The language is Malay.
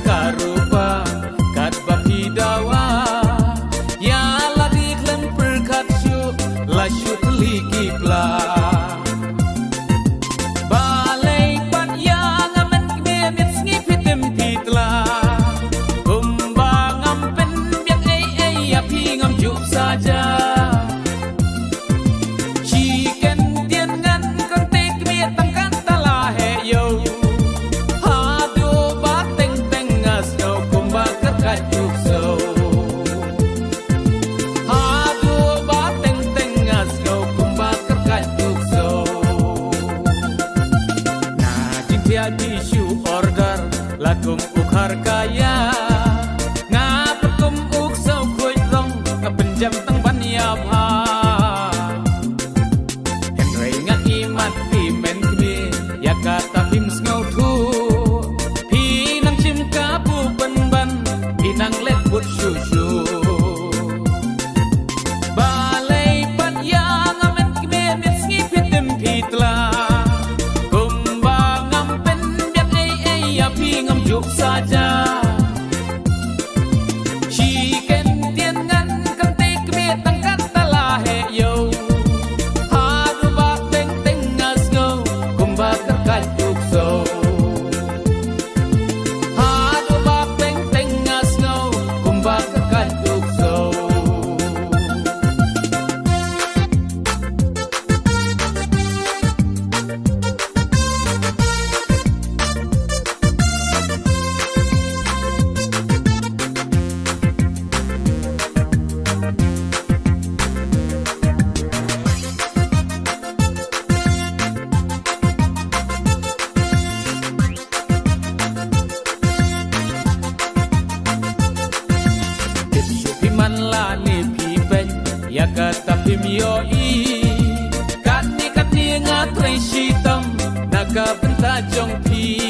karupa kat bahidawa ya lagi klen perkat syu la syu teliki pla balai pat ya ngamen kemit ngipitem pitla kumbang ampen biang ya pi ngam juk saja di syu order lakum ukhar kaya ngapekum uk sau kuy rong ngapenjam tang ban yap ha henrei nga imat pi men kmi ya kata him ngau thu pi nang chim ka bu ban ban pi nang let put shu shu balai pat ya ngamen kmi mit ngi pitem pitla ngam juk saja chiken tien ngan kan te kme tang kat tala he yo ha du ba teng teng ngas go kum ba ka kat juk so ha du ba teng teng ngas go kum ba ka kat juk so ya kata pimyo i kat ni nga trai shitam naga benta jong pi